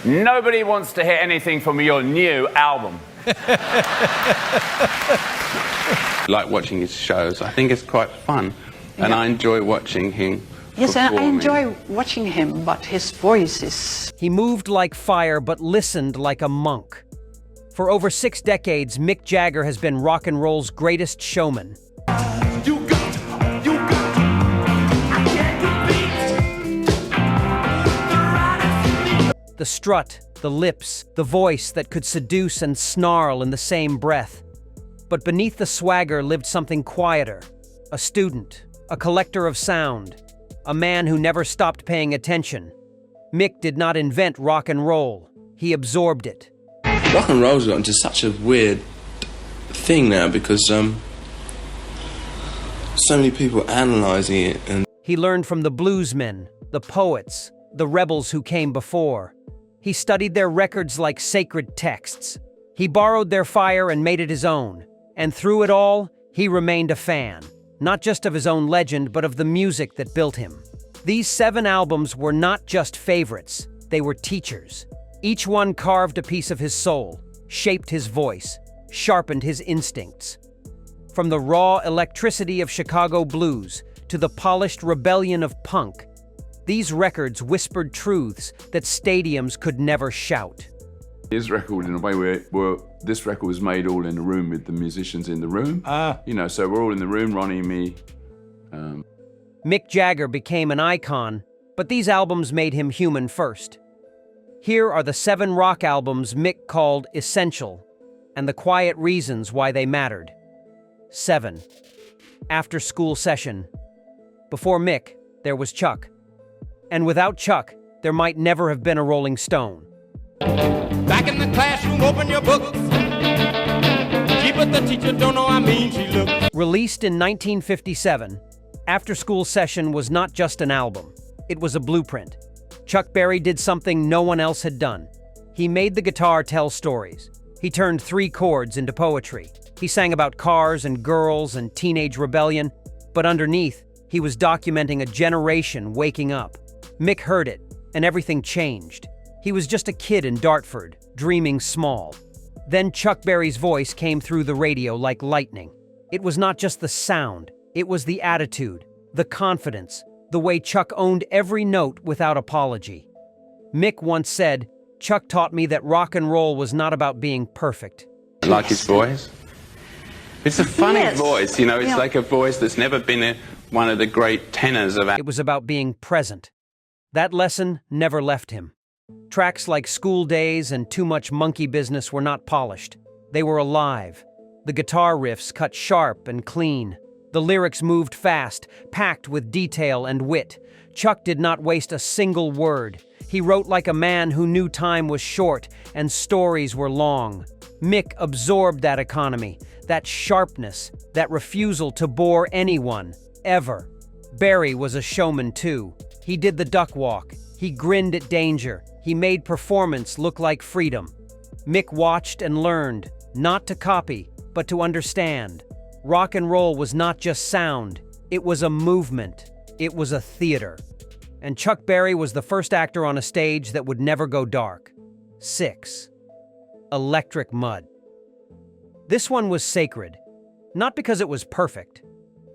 Nobody wants to hear anything from your new album. Like watching his shows. I think it's quite fun, and I enjoy watching him. Yes, I performing. enjoy watching him, but his voice is... He moved like fire, but listened like a monk. For over 6 decades, Mick Jagger has been rock and roll's greatest showman. I can't compete. The strut, the lips, the voice that could seduce and snarl in the same breath. But beneath the swagger lived something quieter. A student, a collector of sound, a man who never stopped paying attention. Mick did not invent rock and roll. He absorbed it. Rock and roll's gotten to such a weird thing now because so many people analysing it. And he learned from the bluesmen, the poets, the rebels who came before. He studied their records like sacred texts. He borrowed their fire and made it his own. And through it all, he remained a fan, not just of his own legend, but of the music that built him. These 7 albums were not just favorites, they were teachers. Each one carved a piece of his soul, shaped his voice, sharpened his instincts. From the raw electricity of Chicago blues to the polished rebellion of punk, these records whispered truths that stadiums could never shout. His record, in a way, where this record was made all in a room with the musicians in the room. You know, so we're all in the room, Ronnie, me. Mick Jagger became an icon, but these albums made him human first. Here are the 7 rock albums Mick called essential, and the quiet reasons why they mattered. 7. After School Session. Before Mick, there was Chuck. And without Chuck, there might never have been a Rolling Stone. Back in the classroom, open your books. Gee, but the teacher don't know how mean she looks. Released in 1957, After School Session was not just an album. It was a blueprint. Chuck Berry did something no one else had done. He made the guitar tell stories. He turned 3 chords into poetry. He sang about cars and girls and teenage rebellion, but underneath, he was documenting a generation waking up. Mick heard it, and everything changed. He was just a kid in Dartford, dreaming small. Then Chuck Berry's voice came through the radio like lightning. It was not just the sound, it was the attitude, the confidence, the way Chuck owned every note without apology. Mick once said, "Chuck taught me that rock and roll was not about being perfect." I like his voice. It's a funny Yes. voice, you know, it's Yeah. like a voice that's never been one of the great tenors of... It was about being present. That lesson never left him. Tracks like School Days and Too Much Monkey Business were not polished. They were alive. The guitar riffs cut sharp and clean. The lyrics moved fast, packed with detail and wit. Chuck did not waste a single word. He wrote like a man who knew time was short and stories were long. Mick absorbed that economy, that sharpness, that refusal to bore anyone, ever. Berry was a showman too. He did the duck walk. He grinned at danger. He made performance look like freedom. Mick watched and learned, not to copy, but to understand. Rock and roll was not just sound. It was a movement. It was a theater. And Chuck Berry was the first actor on a stage that would never go dark. 6. Electric Mud. This one was sacred, not because it was perfect,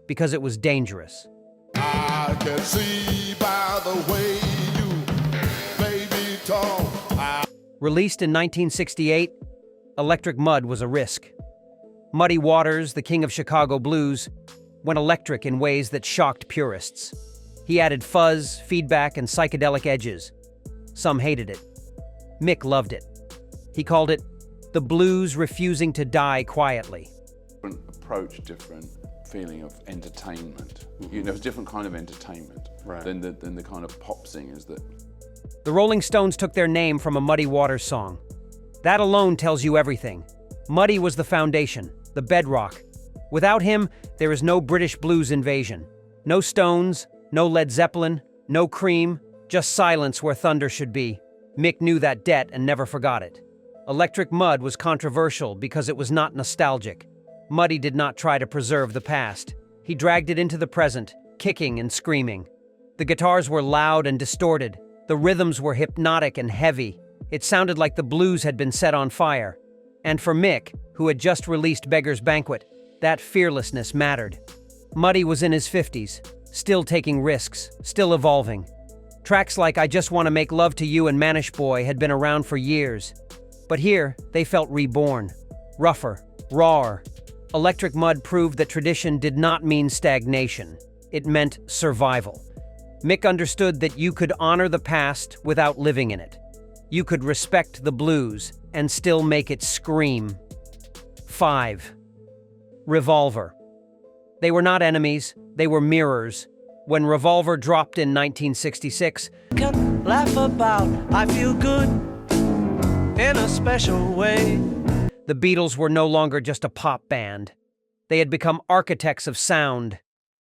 because it was dangerous. I can see by the way you baby talk. Released in 1968, Electric Mud was a risk. Muddy Waters, the king of Chicago blues, went electric in ways that shocked purists. He added fuzz, feedback, and psychedelic edges. Some hated it. Mick loved it. He called it the blues refusing to die quietly. Different approach, different feeling of entertainment. You know, it's a different kind of entertainment than the kind of pop singers that... The Rolling Stones took their name from a Muddy Waters song. That alone tells you everything. Muddy was the foundation, the bedrock. Without him, there is no British blues invasion. No Stones, no Led Zeppelin, no Cream, just silence where thunder should be. Mick knew that debt and never forgot it. Electric Mud was controversial because it was not nostalgic. Muddy did not try to preserve the past. He dragged it into the present, kicking and screaming. The guitars were loud and distorted. The rhythms were hypnotic and heavy. It sounded like the blues had been set on fire. And for Mick, who had just released Beggar's Banquet, that fearlessness mattered. Muddy was in his 50s, still taking risks, still evolving. Tracks like I Just Want to Make Love to You and Manish Boy had been around for years. But here, they felt reborn. Rougher, rawer. Electric Mud proved that tradition did not mean stagnation. It meant survival. Mick understood that you could honor the past without living in it. You could respect the blues and still make it scream. 5. Revolver. They were not enemies, they were mirrors. When Revolver dropped in 1966, Can laugh about, I feel good in a special way. the Beatles were no longer just a pop band. They had become architects of sound.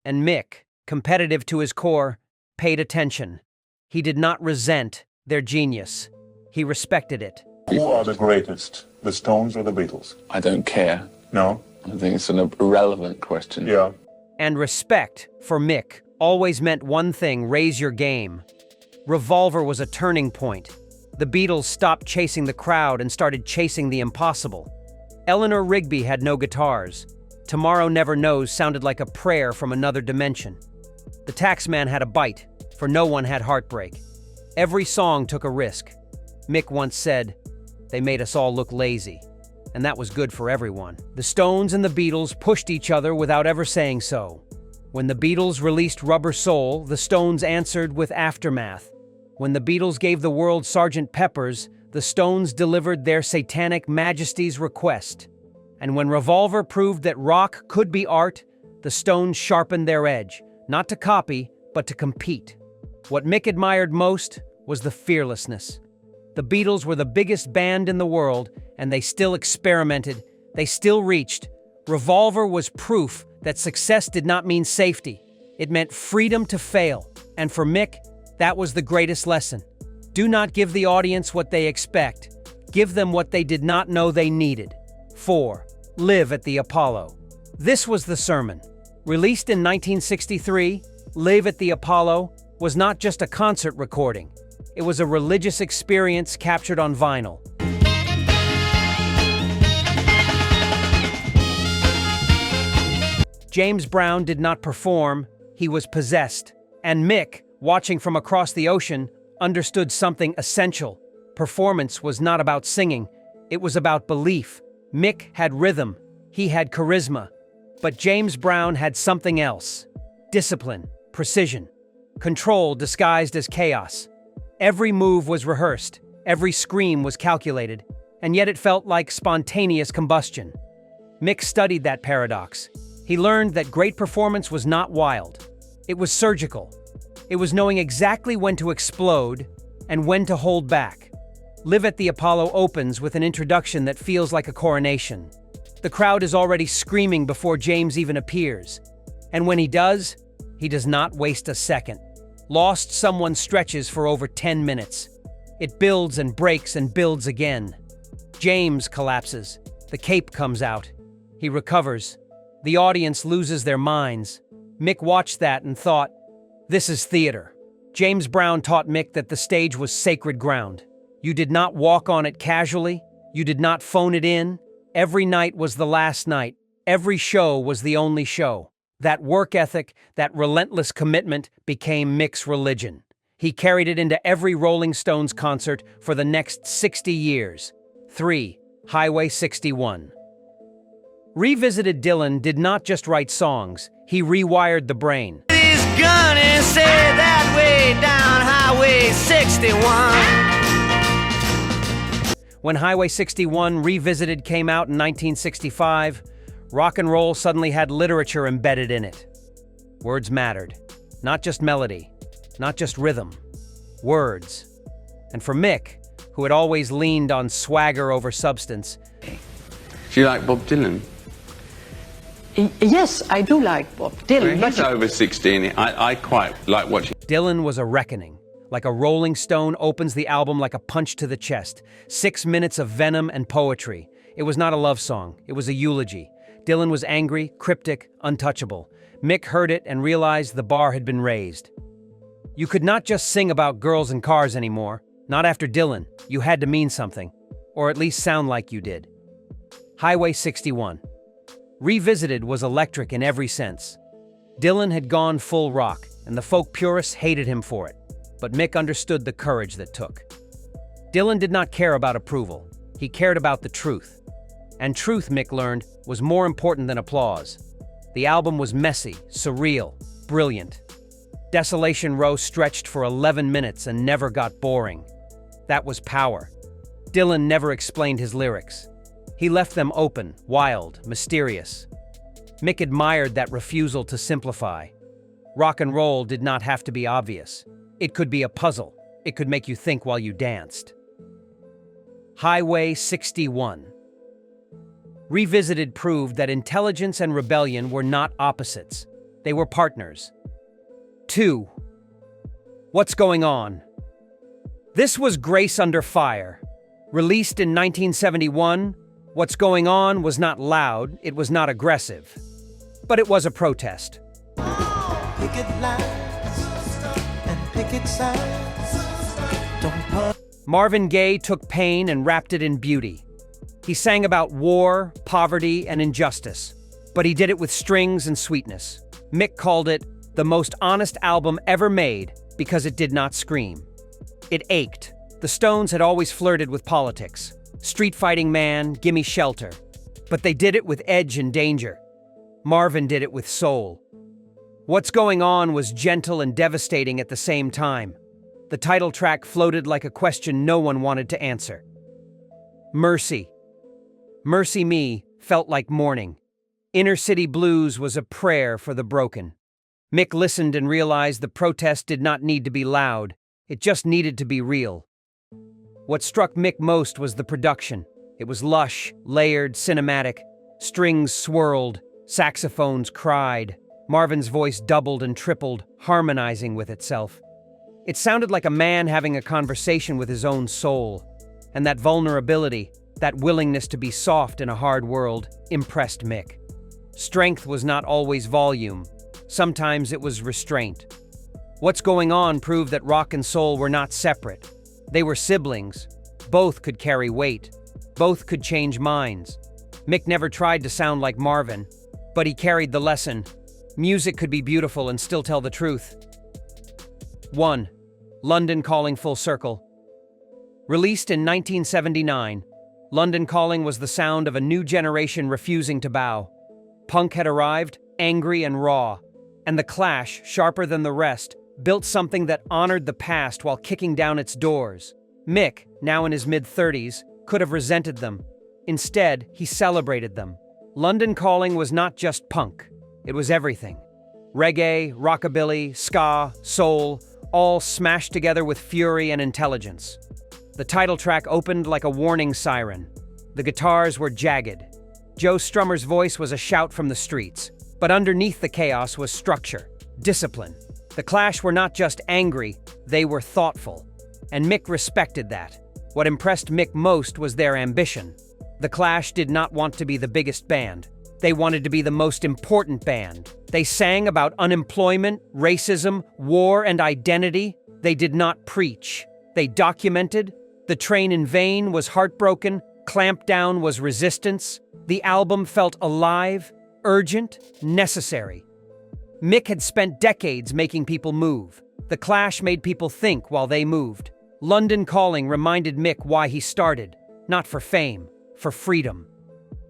And Mick, competitive to his core, paid attention. He did not resent their genius. He respected it. Who are the greatest, the Stones or the Beatles? I don't care. No? I think it's an irrelevant question. Yeah. And respect, for Mick, always meant one thing: raise your game. Revolver was a turning point. The Beatles stopped chasing the crowd and started chasing the impossible. Eleanor Rigby had no guitars. Tomorrow Never Knows sounded like a prayer from another dimension. The Taxman had a bite, for no one had heartbreak. Every song took a risk. Mick once said, "They made us all look lazy." And that was good for everyone. The Stones and the Beatles pushed each other without ever saying so. When the Beatles released Rubber Soul, the Stones answered with Aftermath. When the Beatles gave the world Sgt. Pepper's, the Stones delivered their Satanic Majesty's Request. And when Revolver proved that rock could be art, the Stones sharpened their edge, not to copy, but to compete. What Mick admired most was the fearlessness. The Beatles were the biggest band in the world, and they still experimented, they still reached. Revolver was proof that success did not mean safety. It meant freedom to fail. And for Mick, that was the greatest lesson. Do not give the audience what they expect. Give them what they did not know they needed. 4. Live at the Apollo. This was the sermon. Released in 1963, Live at the Apollo was not just a concert recording. It was a religious experience captured on vinyl. James Brown did not perform, he was possessed. And Mick, watching from across the ocean, understood something essential. Performance was not about singing, it was about belief. Mick had rhythm, he had charisma. But James Brown had something else. Discipline, precision, control disguised as chaos. Every move was rehearsed, every scream was calculated, and yet it felt like spontaneous combustion. Mick studied that paradox. He learned that great performance was not wild. It was surgical. It was knowing exactly when to explode and when to hold back. Live at the Apollo opens with an introduction that feels like a coronation. The crowd is already screaming before James even appears. And when he does not waste a second. Lost Someone stretches for over 10 minutes. It builds and breaks and builds again. James collapses. The cape comes out. He recovers. The audience loses their minds. Mick watched that and thought, this is theater. James Brown taught Mick that the stage was sacred ground. You did not walk on it casually. You did not phone it in. Every night was the last night. Every show was the only show. That work ethic, that relentless commitment became Mick's religion. He carried it into every Rolling Stones concert for the next 60 years. 3. Highway 61. Revisited Dylan did not just write songs, he rewired the brain. He's gonna say that way down Highway 61. When Highway 61 Revisited came out in 1965, rock and roll suddenly had literature embedded in it. Words mattered. Not just melody, not just rhythm. Words. And for Mick, who had always leaned on swagger over substance, Do you like Bob Dylan? Yes, I do like Bob Dylan. He's over 16. I quite like watching. Dylan was a reckoning. Like a Rolling Stone opens the album like a punch to the chest. 6 minutes of venom and poetry. It was not a love song, it was a eulogy. Dylan was angry, cryptic, untouchable. Mick heard it and realized the bar had been raised. You could not just sing about girls and cars anymore. Not after Dylan. You had to mean something, or at least sound like you did. Highway 61. Revisited was electric in every sense. Dylan had gone full rock, and the folk purists hated him for it. But Mick understood the courage that took. Dylan did not care about approval. He cared about the truth. And truth, Mick learned, was more important than applause. The album was messy, surreal, brilliant. Desolation Row stretched for 11 minutes and never got boring. That was power. Dylan never explained his lyrics. He left them open, wild, mysterious. Mick admired that refusal to simplify. Rock and roll did not have to be obvious. It could be a puzzle. It could make you think while you danced. Highway 61. Revisited proved that intelligence and rebellion were not opposites. They were partners. 2. What's Going On? This was Grace Under Fire. Released in 1971, What's Going On was not loud, it was not aggressive. But it was a protest. Picket lines and picket signs. Marvin Gaye took pain and wrapped it in beauty. He sang about war, poverty, and injustice, but he did it with strings and sweetness. Mick called it the most honest album ever made because it did not scream. It ached. The Stones had always flirted with politics. Street Fighting Man, Gimme Shelter. But they did it with edge and danger. Marvin did it with soul. What's Going On was gentle and devastating at the same time. The title track floated like a question no one wanted to answer. Mercy. Mercy Me felt like mourning. Inner City Blues was a prayer for the broken. Mick listened and realized the protest did not need to be loud. It just needed to be real. What struck Mick most was the production. It was lush, layered, cinematic. Strings swirled, saxophones cried. Marvin's voice doubled and tripled, harmonizing with itself. It sounded like a man having a conversation with his own soul. And that vulnerability, that willingness to be soft in a hard world, impressed Mick. Strength was not always volume. Sometimes it was restraint. What's Going On proved that rock and soul were not separate. They were siblings. Both could carry weight. Both could change minds. Mick never tried to sound like Marvin, but he carried the lesson. Music could be beautiful and still tell the truth. 1. London Calling Full Circle. Released in 1979, London Calling was the sound of a new generation refusing to bow. Punk had arrived, angry and raw, and the Clash, sharper than the rest, built something that honored the past while kicking down its doors. Mick, now in his mid-30s, could have resented them. Instead, he celebrated them. London Calling was not just punk, it was everything. Reggae, rockabilly, ska, soul, all smashed together with fury and intelligence. The title track opened like a warning siren. The guitars were jagged. Joe Strummer's voice was a shout from the streets, but underneath the chaos was structure, discipline. The Clash were not just angry, they were thoughtful. And Mick respected that. What impressed Mick most was their ambition. The Clash did not want to be the biggest band. They wanted to be the most important band. They sang about unemployment, racism, war, and identity. They did not preach. They documented. The Train in Vain was heartbroken. Clamp Down was resistance. The album felt alive, urgent, necessary. Mick had spent decades making people move. The Clash made people think while they moved. London Calling reminded Mick why he started, not for fame, for freedom.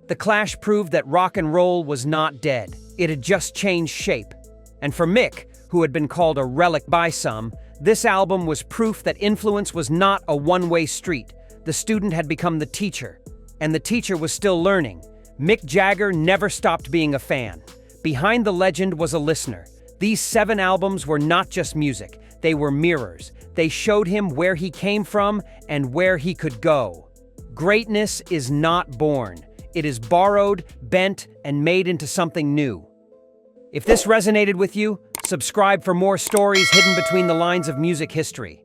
The Clash proved that rock and roll was not dead. It had just changed shape. And for Mick, who had been called a relic by some, this album was proof that influence was not a one-way street. The student had become the teacher, and the teacher was still learning. Mick Jagger never stopped being a fan. Behind the legend was a listener. These 7 albums were not just music, they were mirrors. They showed him where he came from and where he could go. Greatness is not born. It is borrowed, bent, and made into something new. If this resonated with you, subscribe for more stories hidden between the lines of music history.